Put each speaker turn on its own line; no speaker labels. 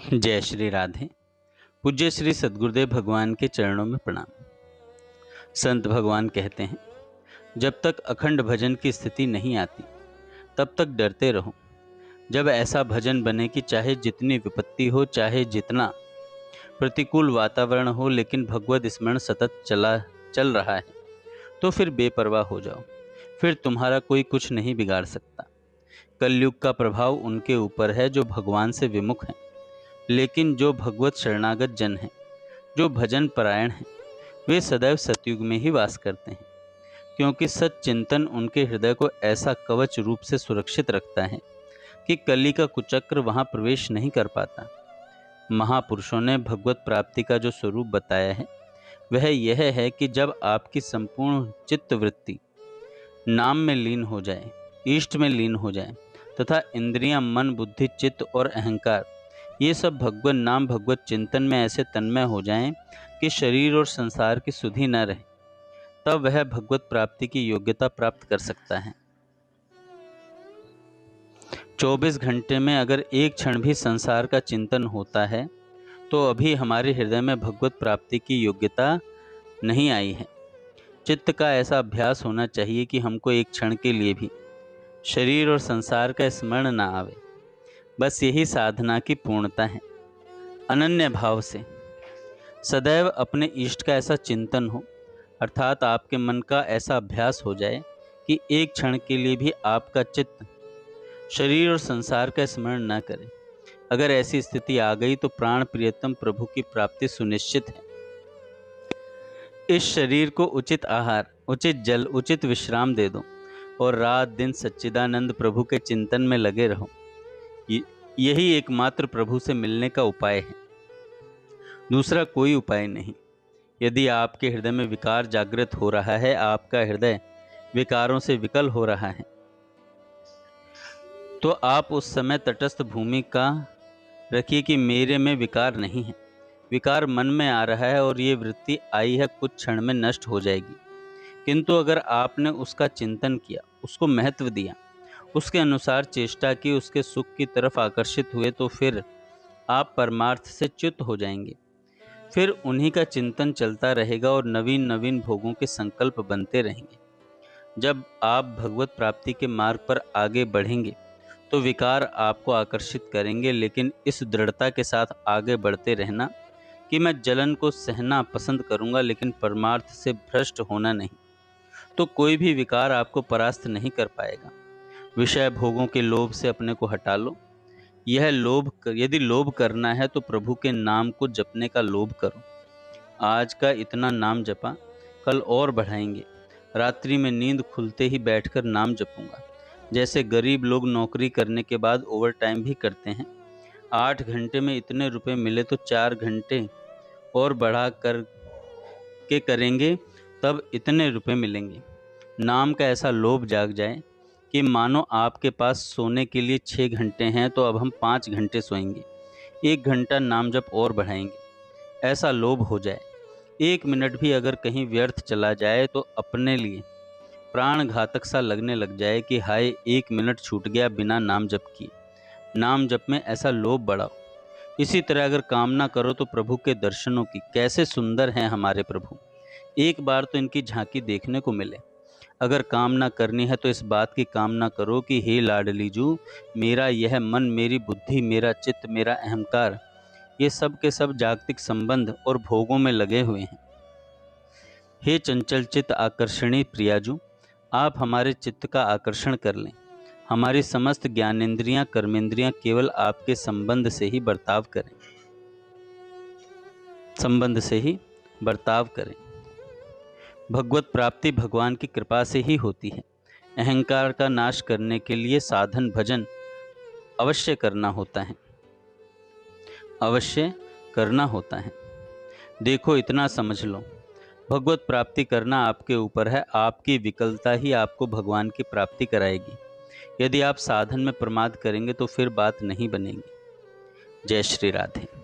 जय श्री राधे। पूज्य श्री सद्गुरुदेव भगवान के चरणों में प्रणाम। संत भगवान कहते हैं, जब तक अखंड भजन की स्थिति नहीं आती तब तक डरते रहो। जब ऐसा भजन बने कि चाहे जितनी विपत्ति हो, चाहे जितना प्रतिकूल वातावरण हो, लेकिन भगवत स्मरण सतत चल रहा है, तो फिर बेपरवाह हो जाओ। फिर तुम्हारा कोई कुछ नहीं बिगाड़ सकता। कलयुग का प्रभाव उनके ऊपर है जो भगवान से विमुख हैं, लेकिन जो भगवत शरणागत जन हैं, जो भजन परायण हैं, वे सदैव सतयुग में ही वास करते हैं, क्योंकि सच चिंतन उनके हृदय को ऐसा कवच रूप से सुरक्षित रखता है कि कली का कुचक्र वहां प्रवेश नहीं कर पाता। महापुरुषों ने भगवत प्राप्ति का जो स्वरूप बताया है वह यह है कि जब आपकी संपूर्ण चित्तवृत्ति नाम में लीन हो जाए, इष्ट में लीन हो जाए, तथा इंद्रियां, मन, बुद्धि, चित्त और अहंकार ये सब भगवत नाम, भगवत चिंतन में ऐसे तन्मय हो जाएं कि शरीर और संसार की सुधि न रहे, तब वह भगवत प्राप्ति की योग्यता प्राप्त कर सकता है। 24 घंटे में अगर एक क्षण भी संसार का चिंतन होता है तो अभी हमारे हृदय में भगवत प्राप्ति की योग्यता नहीं आई है। चित्त का ऐसा अभ्यास होना चाहिए कि हमको एक क्षण के लिए भी शरीर और संसार का स्मरण न आवे। बस यही साधना की पूर्णता है। अनन्य भाव से सदैव अपने इष्ट का ऐसा चिंतन हो, अर्थात आपके मन का ऐसा अभ्यास हो जाए कि एक क्षण के लिए भी आपका चित्त शरीर और संसार का स्मरण न करे। अगर ऐसी स्थिति आ गई तो प्राण प्रियतम प्रभु की प्राप्ति सुनिश्चित है। इस शरीर को उचित आहार, उचित जल, उचित विश्राम दे दो और रात दिन सच्चिदानंद प्रभु के चिंतन में लगे रहो। यही एकमात्र प्रभु से मिलने का उपाय है, दूसरा कोई उपाय नहीं। यदि आपके हृदय में विकार जागृत हो रहा है, आपका हृदय विकारों से विकल हो रहा है, तो आप उस समय तटस्थ भूमिका रखिए कि मेरे में विकार नहीं है। विकार मन में आ रहा है और ये वृत्ति आई है, कुछ क्षण में नष्ट हो जाएगी, किंतु अगर आपने उसका चिंतन किया, उसको महत्व दिया, उसके अनुसार चेष्टा की, उसके सुख की तरफ आकर्षित हुए, तो फिर आप परमार्थ से च्युत हो जाएंगे। फिर उन्हीं का चिंतन चलता रहेगा और नवीन नवीन भोगों के संकल्प बनते रहेंगे। जब आप भगवत प्राप्ति के मार्ग पर आगे बढ़ेंगे तो विकार आपको आकर्षित करेंगे, लेकिन इस दृढ़ता के साथ आगे बढ़ते रहना कि मैं जलन को सहना पसंद करूंगा, लेकिन परमार्थ से भ्रष्ट होना नहीं, तो कोई भी विकार आपको परास्त नहीं कर पाएगा। विषय भोगों के लोभ से अपने को हटा लो। यदि लोभ करना है तो प्रभु के नाम को जपने का लोभ करो। आज का इतना नाम जपा, कल और बढ़ाएंगे। रात्रि में नींद खुलते ही बैठकर नाम जपूंगा। जैसे गरीब लोग नौकरी करने के बाद ओवर टाइम भी करते हैं। 8 घंटे में इतने रुपए मिले तो 4 घंटे और बढ़ा कर के करेंगे, तब इतने रुपए मिलेंगे। नाम का ऐसा लोभ जाग जाए कि मानो आपके पास सोने के लिए 6 घंटे हैं तो अब हम 5 घंटे सोएंगे, 1 घंटा नाम जप और बढ़ाएंगे, ऐसा लोभ हो जाए। 1 मिनट भी अगर कहीं व्यर्थ चला जाए तो अपने लिए प्राण घातक सा लगने लग जाए कि हाय, 1 मिनट छूट गया बिना नाम जप किए। नाम जप में ऐसा लोभ बढ़ाओ। इसी तरह अगर कामना करो तो प्रभु के दर्शनों की, कैसे सुंदर हैं हमारे प्रभु, एक बार तो इनकी झांकी देखने को मिले। अगर कामना करनी है तो इस बात की कामना करो कि हे लाडली जू, मेरा यह मन, मेरी बुद्धि, मेरा चित्त, मेरा अहंकार, ये सब के सब जागतिक संबंध और भोगों में लगे हुए हैं। हे चंचल चित्त आकर्षणी प्रियाजू, आप हमारे चित्त का आकर्षण कर लें। हमारी समस्त ज्ञानेंद्रियां, कर्मेंद्रियां केवल आपके संबंध से ही बर्ताव करें। भगवत प्राप्ति भगवान की कृपा से ही होती है। अहंकार का नाश करने के लिए साधन भजन अवश्य करना होता है। देखो, इतना समझ लो, भगवत प्राप्ति करना आपके ऊपर है। आपकी विकलता ही आपको भगवान की प्राप्ति कराएगी। यदि आप साधन में प्रमाद करेंगे तो फिर बात नहीं बनेगी। जय श्री राधे।